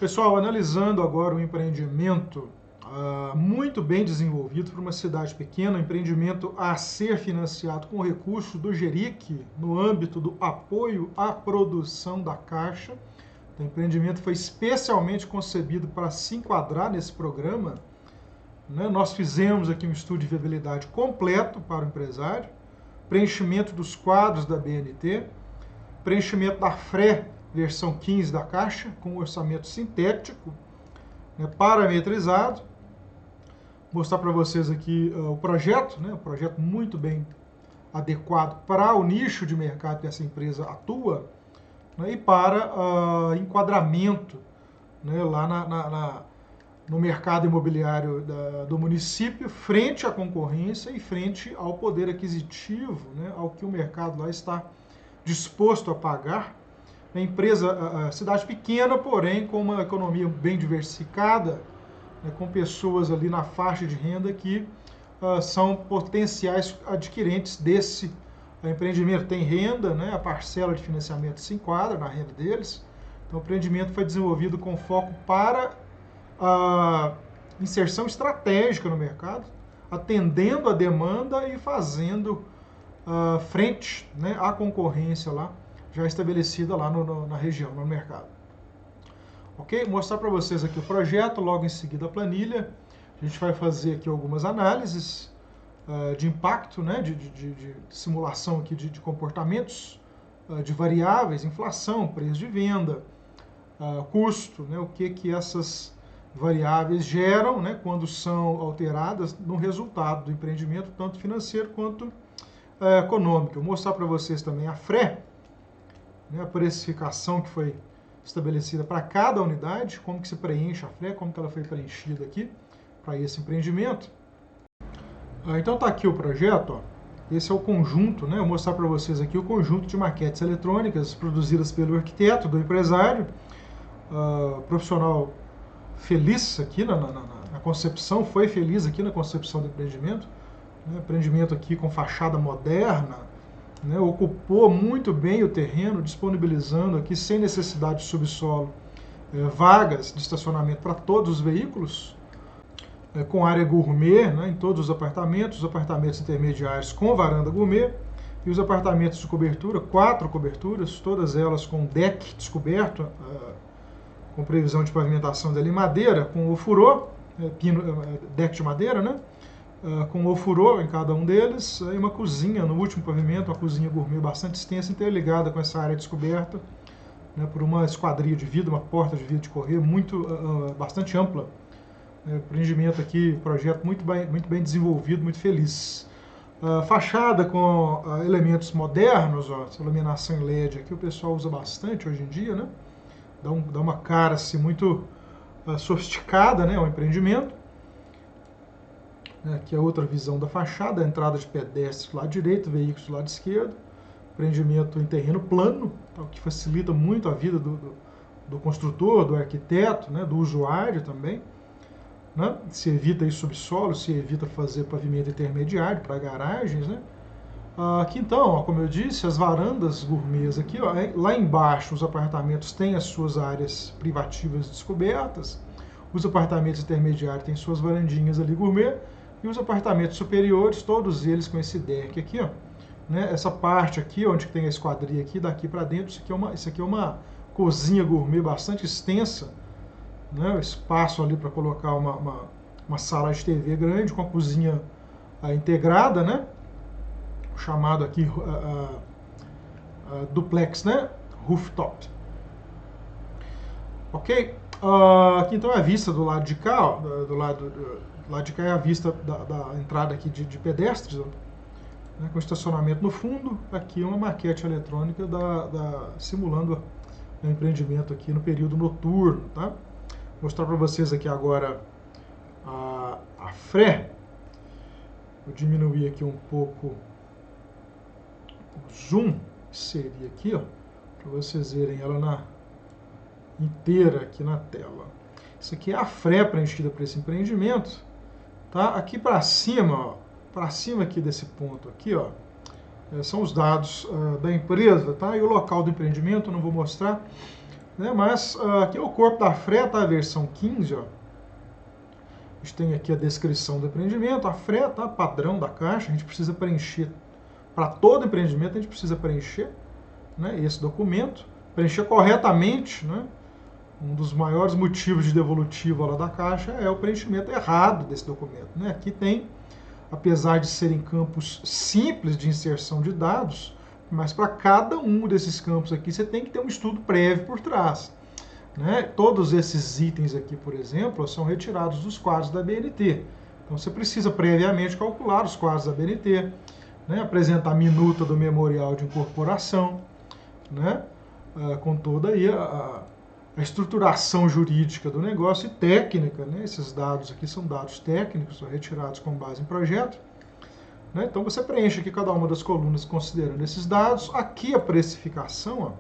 Pessoal, analisando agora o empreendimento muito bem desenvolvido para uma cidade pequena, um empreendimento a ser financiado com recursos do GERIC no âmbito do apoio à produção da Caixa. O empreendimento foi especialmente concebido para se enquadrar nesse programa. Nós fizemos aqui um estudo de viabilidade completo para o empresário, preenchimento dos quadros da BNT, preenchimento da FRE versão 15 da Caixa, com orçamento sintético, parametrizado. Mostrar para vocês aqui o projeto, um projeto muito bem adequado para o nicho de mercado que essa empresa atua, e para enquadramento lá no mercado imobiliário do município, frente à concorrência e frente ao poder aquisitivo, ao que o mercado lá está disposto a pagar. A empresa, cidade pequena, porém com uma economia bem diversificada, com pessoas ali na faixa de renda que são potenciais adquirentes desse empreendimento. Tem renda, a parcela de financiamento se enquadra na renda deles. Então o empreendimento foi desenvolvido com foco para a inserção estratégica no mercado, atendendo a demanda e fazendo frente à concorrência lá, já estabelecida lá na região, no mercado. Ok? Mostrar para vocês aqui o projeto, logo em seguida a planilha. A gente vai fazer aqui algumas análises de impacto, de simulação aqui de comportamentos, de variáveis, inflação, preço de venda, custo, o que essas variáveis geram quando são alteradas no resultado do empreendimento, tanto financeiro quanto econômico. Eu vou mostrar para vocês também a FRE, a precificação que foi estabelecida para cada unidade, como que se preenche a FRE, como que ela foi preenchida aqui para esse empreendimento. Então está aqui o projeto, ó. Esse é o conjunto, eu vou mostrar para vocês aqui o conjunto de maquetes eletrônicas produzidas pelo arquiteto, do empresário, profissional feliz aqui na concepção, foi feliz aqui na concepção do empreendimento, empreendimento aqui com fachada moderna, ocupou muito bem o terreno, disponibilizando aqui, sem necessidade de subsolo, vagas de estacionamento para todos os veículos, com área gourmet em todos os apartamentos intermediários com varanda gourmet, e os apartamentos de cobertura, 4 coberturas, todas elas com deck descoberto, com previsão de pavimentação dela em madeira, com ofurô, deck de madeira, com ofurô em cada um deles, e uma cozinha no último pavimento, uma cozinha gourmet bastante extensa, interligada com essa área descoberta, por uma esquadria de vidro, uma porta de vidro de correr bastante ampla. Empreendimento aqui, projeto muito bem desenvolvido, muito feliz. Fachada com elementos modernos, essa iluminação em LED aqui o pessoal usa bastante hoje em dia, dá uma cara assim, muito sofisticada ao empreendimento. Aqui é outra visão da fachada, a entrada de pedestres do lado direito, veículos do lado esquerdo, empreendimento em terreno plano, o que facilita muito a vida do construtor, do arquiteto, do usuário também. Se evita aí subsolo, se evita fazer pavimento intermediário para garagens. Aqui então, como eu disse, as varandas gourmets aqui, lá embaixo os apartamentos têm as suas áreas privativas descobertas, os apartamentos intermediários têm suas varandinhas ali gourmet, e os apartamentos superiores, todos eles com esse deck aqui, essa parte aqui, onde tem a esquadria aqui, daqui para dentro, isso aqui é uma cozinha gourmet bastante extensa, espaço ali para colocar uma sala de TV grande, com a cozinha integrada, o chamado aqui duplex, rooftop. Ok? Aqui então é a vista do lado de cá, ó, do lado de cá é a vista da entrada aqui de pedestres, com estacionamento no fundo. Aqui uma maquete eletrônica simulando o empreendimento aqui no período noturno, tá? Vou mostrar para vocês aqui agora a FRE. Vou diminuir aqui um pouco o zoom, que seria aqui, para vocês verem ela inteira aqui na tela. Isso aqui é a FRE preenchida para esse empreendimento, tá? Aqui para cima, para cima aqui desse ponto aqui, são os dados da empresa, tá? E o local do empreendimento eu não vou mostrar, né? Mas aqui é o corpo da FRE, tá? A versão 15, ó. A gente tem aqui a descrição do empreendimento, a FRE, tá? Padrão da Caixa, a gente precisa preencher, para todo empreendimento a gente precisa preencher, né, esse documento, preencher corretamente, né? Um dos maiores motivos de devolutiva lá da Caixa é o preenchimento errado desse documento, né? Aqui tem, apesar de serem campos simples de inserção de dados, mas para cada um desses campos aqui você tem que ter um estudo prévio por trás. Né? Todos esses itens aqui, por exemplo, são retirados dos quadros da BNT. Então você precisa previamente calcular os quadros da BNT, né? Apresentar a minuta do memorial de incorporação, né? Com toda aí a estruturação jurídica do negócio e técnica. Né? Esses dados aqui são dados técnicos, são retirados com base em projeto. Né? Então você preenche aqui cada uma das colunas considerando esses dados. Aqui a precificação, ó.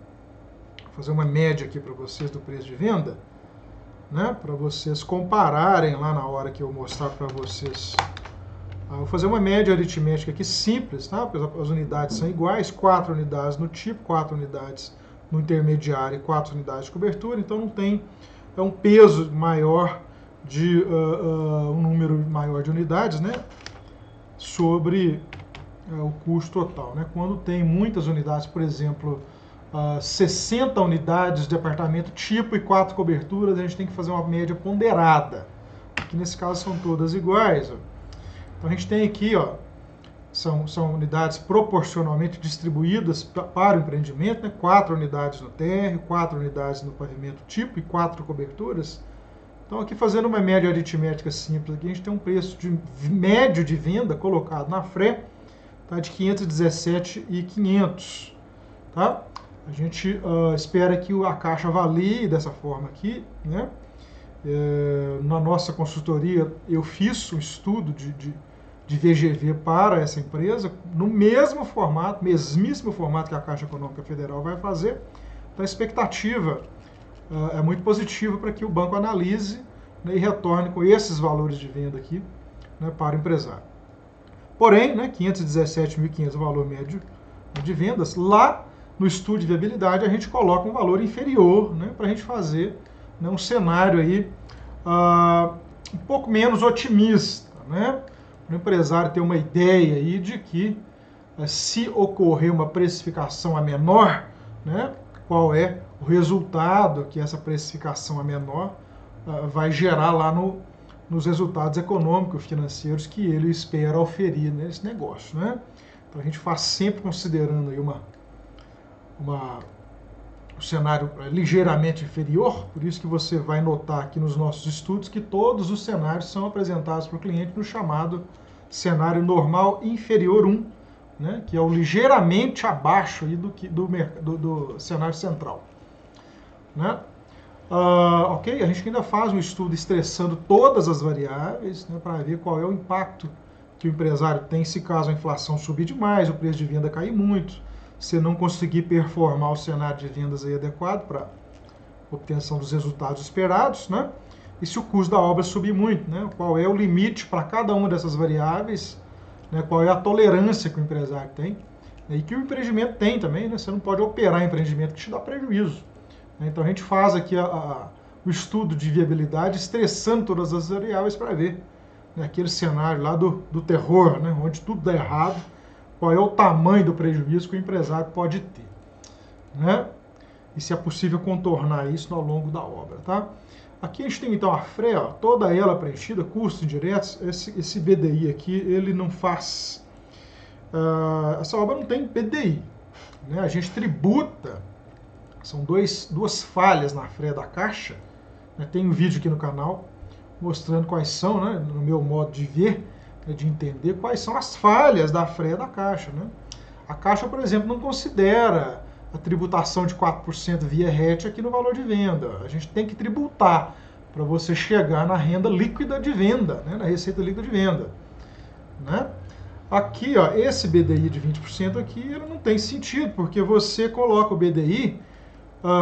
Vou fazer uma média aqui para vocês do preço de venda, né? Para vocês compararem lá na hora que eu mostrar para vocês. Vou fazer uma média aritmética aqui simples, tá? As unidades são iguais, 4 unidades no tipo, 4 unidades no intermediário e 4 unidades de cobertura, então não tem um peso maior de um número maior de unidades, né? Sobre o custo total, né? Quando tem muitas unidades, por exemplo, 60 unidades de apartamento tipo e 4 coberturas, a gente tem que fazer uma média ponderada. Aqui nesse caso são todas iguais. Ó. Então a gente tem aqui, ó, são unidades proporcionalmente distribuídas para o empreendimento, né? 4 unidades no térreo, 4 unidades no pavimento tipo e 4 coberturas. Então aqui fazendo uma média aritmética simples, aqui a gente tem um preço médio de venda colocado na FRE, tá, de 517.500, tá? A gente espera que a Caixa avalie dessa forma aqui, né? Na nossa consultoria, eu fiz um estudo de VGV para essa empresa, no mesmo formato, mesmíssimo formato que a Caixa Econômica Federal vai fazer. Então a expectativa é muito positiva para que o banco analise, né, e retorne com esses valores de venda aqui, né, para o empresário. Porém, né, 517.500 é o valor médio de vendas. Lá no estudo de viabilidade a gente coloca um valor inferior, né, para a gente fazer, né, um cenário aí um pouco menos otimista, né, para o empresário ter uma ideia aí de que se ocorrer uma precificação a menor, né, qual é o resultado que essa precificação a menor vai gerar lá nos resultados econômicos, financeiros que ele espera oferir nesse negócio, né? Então a gente faz sempre considerando aí um cenário ligeiramente inferior, por isso que você vai notar aqui nos nossos estudos que todos os cenários são apresentados para o cliente no chamado cenário normal inferior 1, né, que é o ligeiramente abaixo aí do cenário central. Né? Ok, a gente ainda faz um estudo estressando todas as variáveis, né, para ver qual é o impacto que o empresário tem se caso a inflação subir demais, o preço de venda cair muito, se não conseguir performar o cenário de vendas aí adequado para obtenção dos resultados esperados, né? E se o custo da obra subir muito, né? Qual é o limite para cada uma dessas variáveis, né? Qual é a tolerância que o empresário tem, né? E que o empreendimento tem também, né? Você não pode operar empreendimento que te dá prejuízo. Né? Então a gente faz aqui o estudo de viabilidade, estressando todas as variáveis para ver, né, aquele cenário lá do terror, né, onde tudo dá errado, qual é o tamanho do prejuízo que o empresário pode ter. Né? E se é possível contornar isso ao longo da obra. Tá? Aqui a gente tem então a FRE, ó, toda ela preenchida, custos indiretos. Esse BDI aqui, ele não faz... essa obra não tem BDI. Né? A gente tributa, são duas falhas na FRE da Caixa. Né? Tem um vídeo aqui no canal mostrando quais são, né, no meu modo de ver, né, de entender, quais são as falhas da FRE da Caixa. Né? A Caixa, por exemplo, não considera a tributação de 4% via RET aqui no valor de venda. A gente tem que tributar para você chegar na renda líquida de venda, né, na receita líquida de venda. Né? Aqui, ó, esse BDI de 20% aqui, ele não tem sentido, porque você coloca o BDI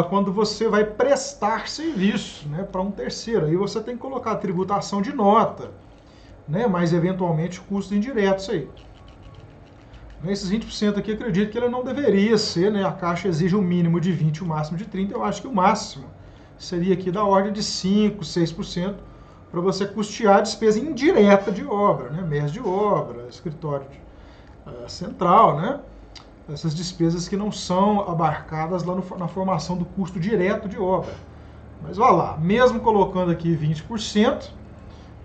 quando você vai prestar serviço, né, para um terceiro. Aí você tem que colocar a tributação de nota, né, mas eventualmente custos indiretos aí. Esses 20% aqui, acredito que ele não deveria ser, né? A Caixa exige um mínimo de 20%, o máximo de 30%. Eu acho que o máximo seria aqui da ordem de 5%, 6%, para você custear a despesa indireta de obra, né? Mês de obra, escritório central, né? Essas despesas que não são abarcadas lá na formação do custo direto de obra. Mas olha lá, mesmo colocando aqui 20%,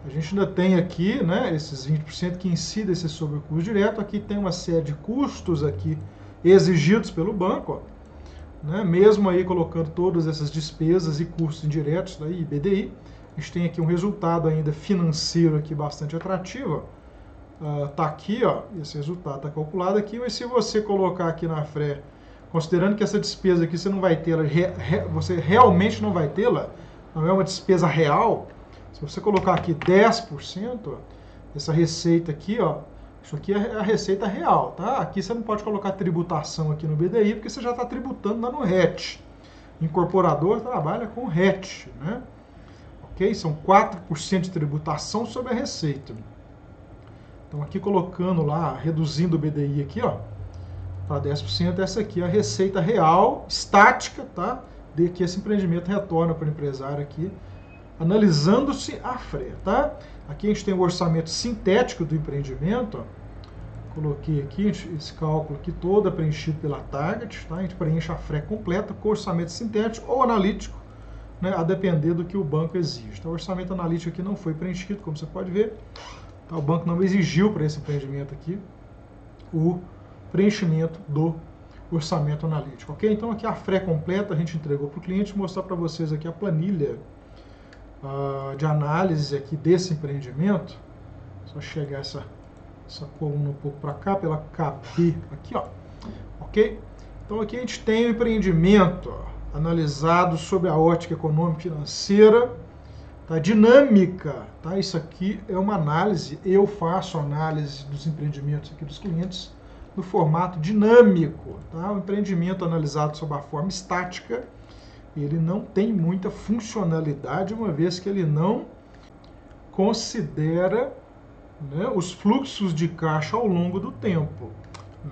a gente ainda tem aqui, né, esses 20% que incidem sobre o custo direto. Aqui tem uma série de custos aqui exigidos pelo banco, ó, né, mesmo aí colocando todas essas despesas e custos indiretos, daí IBDI, a gente tem aqui um resultado ainda financeiro aqui bastante atrativo. Tá aqui, ó, esse resultado está calculado aqui, mas se você colocar aqui na FRE, considerando que essa despesa aqui você não vai tê-la, você realmente não vai tê-la, não é uma despesa real. Se você colocar aqui 10%, essa receita aqui, ó, isso aqui é a receita real, tá? Aqui você não pode colocar tributação aqui no BDI, porque você já está tributando lá no RET. Incorporador trabalha com RET, né? Ok? São 4% de tributação sobre a receita. Então aqui colocando lá, reduzindo o BDI aqui, ó, para 10%, essa aqui é a receita real, estática, tá? De que esse empreendimento retorna para o empresário aqui, analisando-se a FRE, tá? Aqui a gente tem o orçamento sintético do empreendimento, ó. Coloquei aqui esse cálculo aqui todo preenchido pela Target, tá? A gente preenche a FRE completa com orçamento sintético ou analítico, né? A depender do que o banco exige. Então, o orçamento analítico aqui não foi preenchido, como você pode ver. Tá? O banco não exigiu para esse empreendimento aqui o preenchimento do orçamento analítico, ok? Então aqui a FRE completa a gente entregou para o cliente. Vou mostrar para vocês aqui a planilha de análise aqui desse empreendimento. Só chegar essa coluna um pouco para cá, pela KB aqui, ó, ok? Então aqui a gente tem o empreendimento, ó, analisado sob a ótica econômica e financeira, tá? Dinâmica, tá? Isso aqui é uma análise, eu faço análise dos empreendimentos aqui dos clientes no formato dinâmico, tá? O empreendimento analisado sob a forma estática, ele não tem muita funcionalidade, uma vez que ele não considera, né, os fluxos de caixa ao longo do tempo,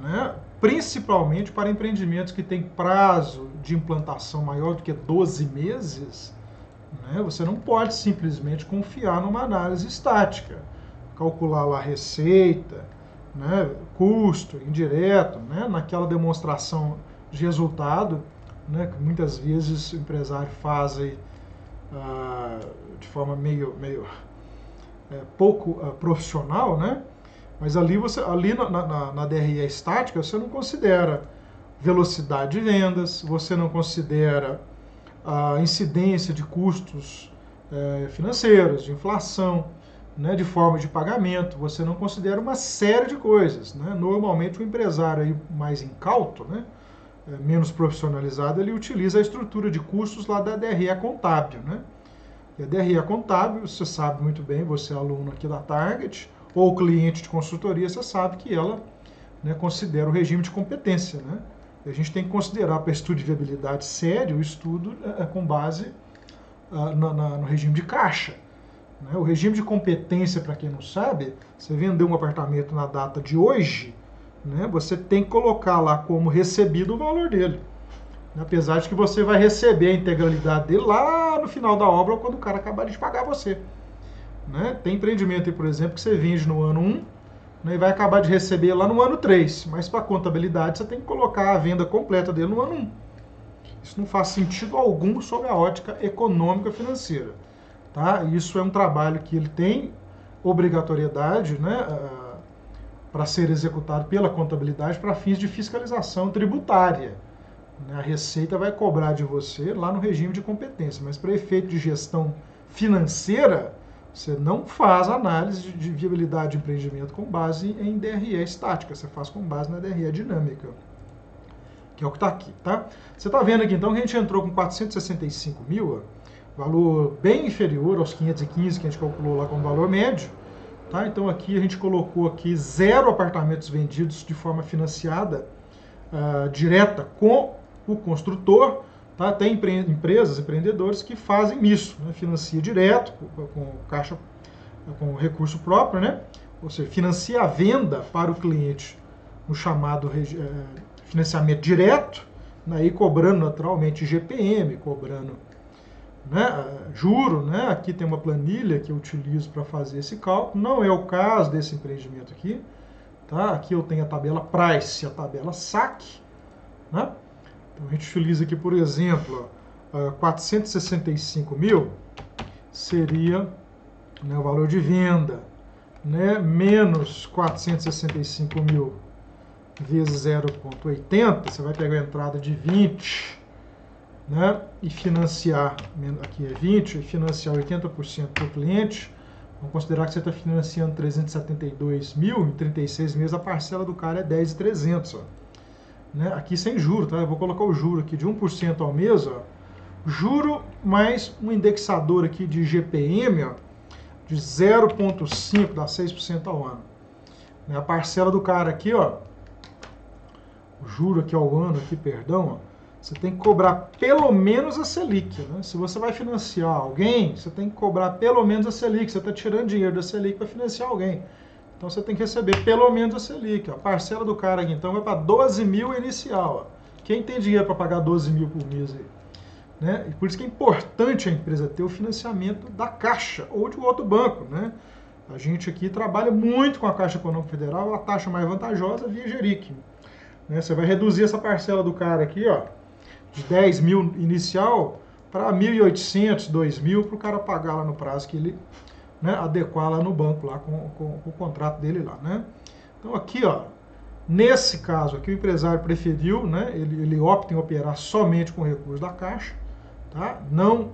né? Principalmente para empreendimentos que têm prazo de implantação maior do que 12 meses, né? Você não pode simplesmente confiar numa análise estática, calcular lá a receita, né, custo indireto, né, naquela demonstração de resultado, né, que muitas vezes o empresário faz aí, de forma meio pouco profissional, né? Mas ali na DRE estática você não considera velocidade de vendas, você não considera a incidência de custos financeiros, de inflação, né, de forma de pagamento, você não considera uma série de coisas, né? Normalmente o empresário aí mais incauto, né, menos profissionalizado, ele utiliza a estrutura de custos lá da DRE contábil, né? E a DRE contábil, você sabe muito bem, você é aluno aqui da Target, ou cliente de consultoria, você sabe que ela, né, considera o regime de competência, né? E a gente tem que considerar para estudo de viabilidade sério o estudo com base no regime de caixa. Né? O regime de competência, para quem não sabe, você vendeu um apartamento na data de hoje, né, você tem que colocar lá como recebido o valor dele. Apesar de que você vai receber a integralidade dele lá no final da obra ou quando o cara acabar de pagar você. Né? Tem empreendimento aí, por exemplo, que você vende no ano 1, né, e vai acabar de receber lá no ano 3. Mas para a contabilidade você tem que colocar a venda completa dele no ano 1. Isso não faz sentido algum sob a ótica econômica financeira. Tá? Isso é um trabalho que ele tem obrigatoriedade, né, para ser executado pela contabilidade para fins de fiscalização tributária. A Receita vai cobrar de você lá no regime de competência, mas para efeito de gestão financeira, você não faz análise de viabilidade de empreendimento com base em DRE estática, você faz com base na DRE dinâmica, que é o que está aqui, tá? Você está vendo aqui então que a gente entrou com 465 mil, valor bem inferior aos 515 que a gente calculou lá como valor médio, tá? Então aqui a gente colocou aqui 0 apartamentos vendidos de forma financiada direta com o construtor, tá? Tem empresas, empreendedores que fazem isso, né? Financia direto com caixa, com recurso próprio, né? Ou seja, financia a venda para o cliente no chamado financiamento direto, né, e cobrando naturalmente GPM, cobrando, né, juro, né? Aqui tem uma planilha que eu utilizo para fazer esse cálculo. Não é o caso desse empreendimento aqui, tá? Aqui eu tenho a tabela Price e a tabela SAC, né? Então a gente utiliza aqui, por exemplo, 465 mil seria, né, o valor de venda, né, menos 465 mil vezes 0,80, você vai pegar a entrada de 20, né, e financiar, aqui é 20, e financiar 80% para o cliente. Vamos considerar que você está financiando 372 mil em 36 meses, a parcela do cara é 10.300, ó, né, aqui sem juro, tá? Eu vou colocar o juro aqui de 1% ao mês, ó, juro mais um indexador aqui de GPM, ó, de 0,5, dá 6% ao ano. A parcela do cara aqui, ó, o juro aqui ao ano, aqui, perdão, ó, você tem que cobrar pelo menos a Selic, né? Se você vai financiar alguém, você tem que cobrar pelo menos a Selic. Você está tirando dinheiro da Selic para financiar alguém. Então você tem que receber pelo menos a Selic. Ó. A parcela do cara aqui, então, vai para 12 mil inicial. Ó. Quem tem dinheiro para pagar 12 mil por mês aí? Né? E por isso que é importante a empresa ter o financiamento da Caixa ou de outro banco, né? A gente aqui trabalha muito com a Caixa Econômica Federal, a taxa mais vantajosa via Geric. Né? Você vai reduzir essa parcela do cara aqui, ó, de 10 mil inicial para 1.800, 2.000 para o cara pagar lá no prazo que ele, né, adequar lá no banco, lá com o contrato dele lá, né? Então aqui, ó, nesse caso aqui o empresário preferiu, né, ele opta em operar somente com recursos da Caixa, tá? Não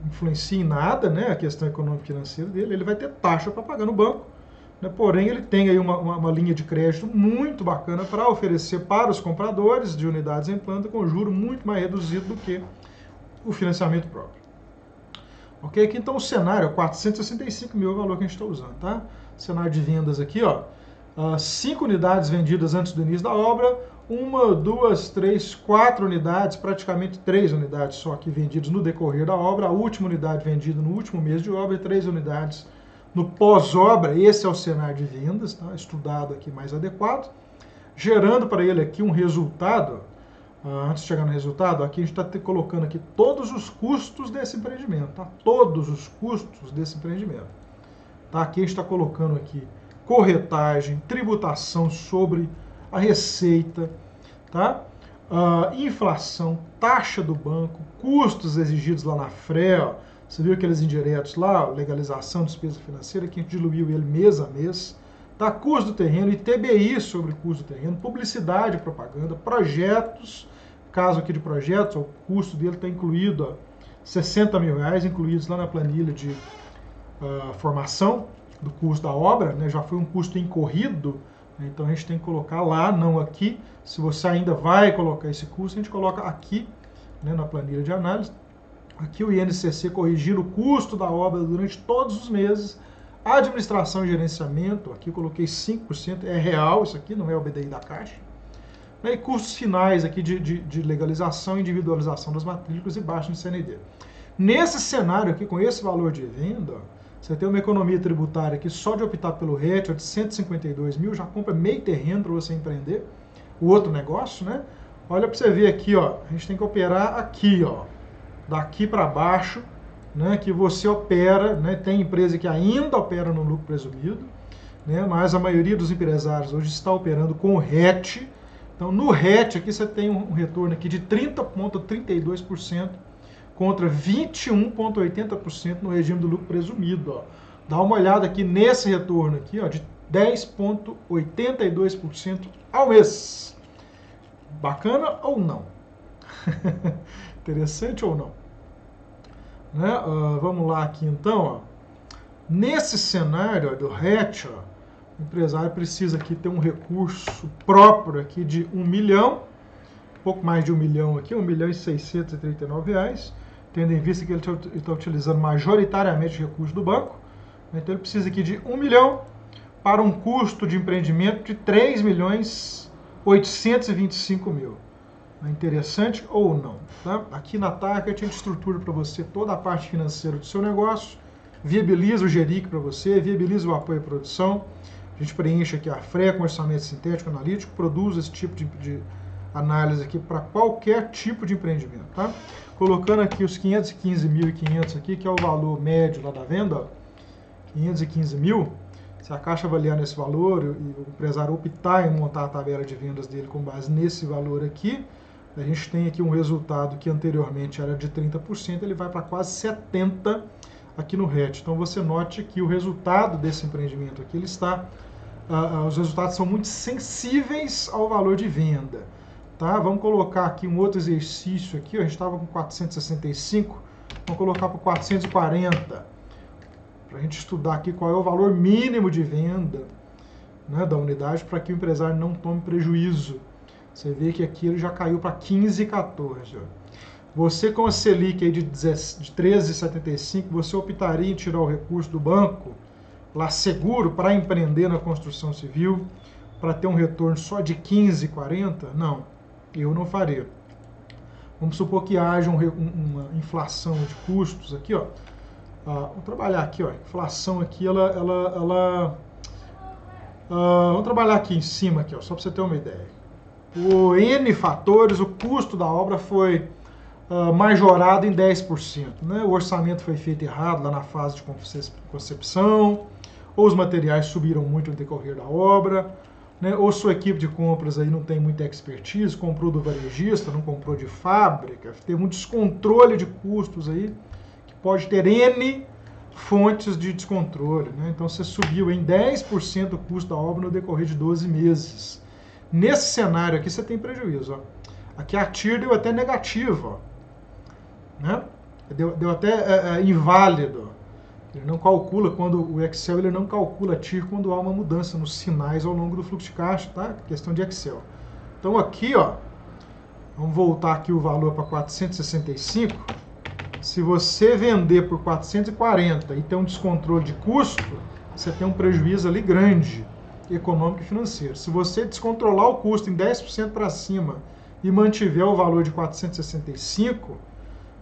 influencia em nada, né, a questão econômica e financeira dele, ele vai ter taxa para pagar no banco, né, porém ele tem aí uma linha de crédito muito bacana para oferecer para os compradores de unidades em planta com juro muito mais reduzido do que o financiamento próprio. Ok? Aqui então o cenário, 465 mil é o valor que a gente está usando, tá? Cenário de vendas aqui, ó, 5 unidades vendidas antes do início da obra, 1, 2, 3, 4 unidades, praticamente 3 unidades só aqui vendidas no decorrer da obra, a última unidade vendida no último mês de obra e 3 unidades no pós-obra. Esse é o cenário de vendas, tá? Estudado aqui mais adequado, gerando para ele aqui um resultado. Antes de chegar no resultado, aqui a gente está colocando aqui todos os custos desse empreendimento, tá? Todos os custos desse empreendimento. Tá? Aqui a gente está colocando aqui corretagem, tributação sobre a receita, tá? Inflação, taxa do banco, custos exigidos lá na FRE, ó. Você viu aqueles indiretos lá, legalização, despesa financeira, que a gente diluiu ele mês a mês, tá? Custo do terreno, ITBI sobre o custo do terreno, publicidade, propaganda, projetos, caso aqui de projetos, o custo dele está incluído, ó, 60 mil reais, incluídos lá na planilha de formação do custo da obra, né? Já foi um custo incorrido, né? Então a gente tem que colocar lá, não aqui. Se você ainda vai colocar esse custo, a gente coloca aqui, né, na planilha de análise. Aqui o INCC corrigindo o custo da obra durante todos os meses. Administração e gerenciamento, aqui eu coloquei 5%, é real isso aqui, não é o BDI da Caixa. E custos finais aqui de legalização e individualização das matrículas e baixa no CND. Nesse cenário aqui, com esse valor de venda, você tem uma economia tributária aqui só de optar pelo RET de 152 mil, já compra meio terreno para você empreender o outro negócio, né? Olha para você ver aqui, ó, a gente tem que operar aqui, ó, daqui para baixo, né, que você opera, né, tem empresa que ainda opera no lucro presumido, né, mas a maioria dos empresários hoje está operando com o RET. Então, no RET aqui você tem um retorno aqui de 30,32% contra 21,80% no regime do lucro presumido. Ó. Dá uma olhada aqui nesse retorno aqui, ó, de 10,82% ao mês. Bacana ou não? Interessante ou não? Né? Vamos lá aqui então. Ó. Nesse cenário, ó, do RET, ó, o empresário precisa aqui ter um recurso próprio aqui de 1 milhão, pouco mais de 1 milhão aqui, R$1.639, tendo em vista que ele está utilizando majoritariamente recursos do banco. Então ele precisa aqui de 1 milhão para um custo de empreendimento de 3.825.000. É interessante ou não? Tá? Aqui na Target a gente estrutura para você toda a parte financeira do seu negócio, viabiliza o Geric para você, viabiliza o apoio à produção, A gente preenche aqui a FRE com orçamento sintético analítico, produz esse tipo de análise aqui para qualquer tipo de empreendimento, tá? Colocando aqui os 515.500 aqui, que é o valor médio lá da venda, ó, 515 mil. Se a Caixa avaliar nesse valor e o empresário optar em montar a tabela de vendas dele com base nesse valor aqui, a gente tem aqui um resultado que anteriormente era de 30%, ele vai para quase 70% aqui no RET. Então você note que o resultado desse empreendimento aqui, ele está, os resultados são muito sensíveis ao valor de venda. Tá? Vamos colocar aqui um outro exercício aqui, ó, a gente estava com 465, vamos colocar para 440, para a gente estudar aqui qual é o valor mínimo de venda, né, da unidade, para que o empresário não tome prejuízo. Você vê que aqui ele já caiu para 15,14. Você com a Selic aí de 13,75, você optaria em tirar o recurso do banco, lá seguro, para empreender na construção civil, para ter um retorno só de 15,40? Não, eu não faria. Vamos supor que haja uma inflação de custos aqui, ó. Vamos trabalhar aqui, ó. Inflação aqui, vamos trabalhar aqui em cima, aqui, ó, só para você ter uma ideia. Por N fatores, o custo da obra foi majorado em 10%. Né? O orçamento foi feito errado lá na fase de concepção, ou os materiais subiram muito no decorrer da obra, né? Ou sua equipe de compras aí não tem muita expertise, comprou do varejista, não comprou de fábrica, tem um descontrole de custos aí, que pode ter N fontes de descontrole. Né? Então você subiu em 10% o custo da obra no decorrer de 12 meses. Nesse cenário aqui você tem prejuízo. Ó. Aqui a TIR deu até negativo. Ó. Né? Deu até inválido. Ele não calcula, quando o Excel ele não calcula a TIR quando há uma mudança nos sinais ao longo do fluxo de caixa, tá? Questão de Excel. Então aqui, ó, vamos voltar aqui o valor para 465. Se você vender por 440 e ter um descontrole de custo, você tem um prejuízo ali grande, econômico e financeiro. Se você descontrolar o custo em 10% para cima e mantiver o valor de 465,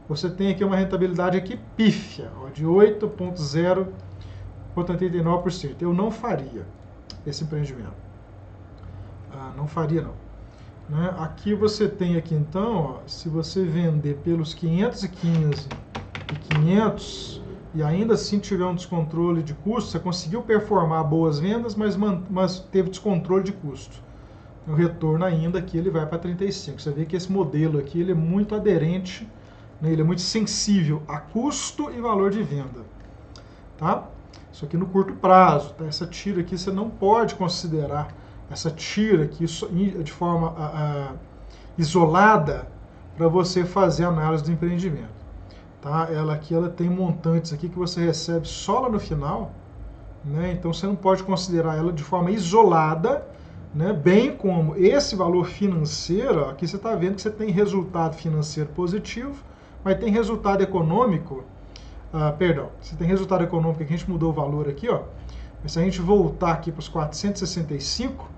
você tem aqui uma rentabilidade aqui pífia, ó, de 8,089%. Eu não faria esse empreendimento. Não faria, não. Né? Aqui você tem aqui, então, ó, se você vender pelos 515 e 500 e ainda assim tiver um descontrole de custo, você conseguiu performar boas vendas, mas teve descontrole de custo. O retorno ainda aqui ele vai para 35. Você vê que esse modelo aqui ele é muito aderente, né? Ele é muito sensível a custo e valor de venda. Tá? Isso aqui no curto prazo. Tá? Essa TIR aqui você não pode considerar essa TIR aqui de forma isolada para você fazer a análise do empreendimento. Tá? Ela tem montantes aqui que você recebe só lá no final, né? Então você não pode considerar ela de forma isolada, né? Bem como esse valor financeiro, aqui você está vendo que você tem resultado financeiro positivo, mas tem resultado econômico, você tem resultado econômico aqui, a gente mudou o valor aqui, ó. Mas se a gente voltar aqui para os 465,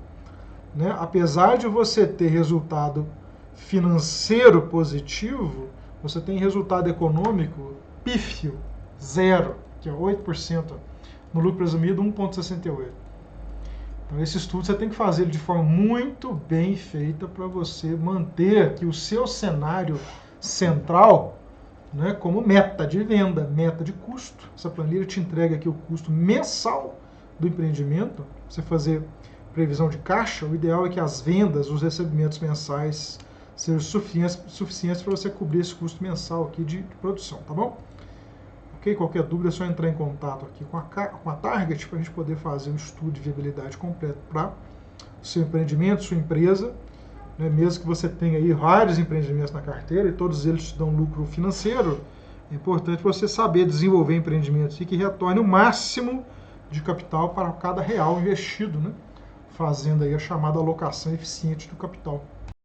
né? Apesar de você ter resultado financeiro positivo, você tem resultado econômico pífio, zero, que é 8%, no lucro presumido 1,68%. Então esse estudo você tem que fazer ele de forma muito bem feita para você manter aqui o seu cenário central, né, como meta de venda, meta de custo. Essa planilha te entrega aqui o custo mensal do empreendimento, você fazer previsão de caixa. O ideal é que as vendas, os recebimentos mensais sejam suficientes para você cobrir esse custo mensal aqui de produção, tá bom? Ok? Qualquer dúvida é só entrar em contato aqui com a Target para a gente poder fazer um estudo de viabilidade completo para o seu empreendimento, sua empresa, né? Mesmo que você tenha aí vários empreendimentos na carteira e todos eles te dão lucro financeiro, é importante você saber desenvolver empreendimentos que retornem o máximo de capital para cada real investido, né? Fazendo aí a chamada alocação eficiente do capital.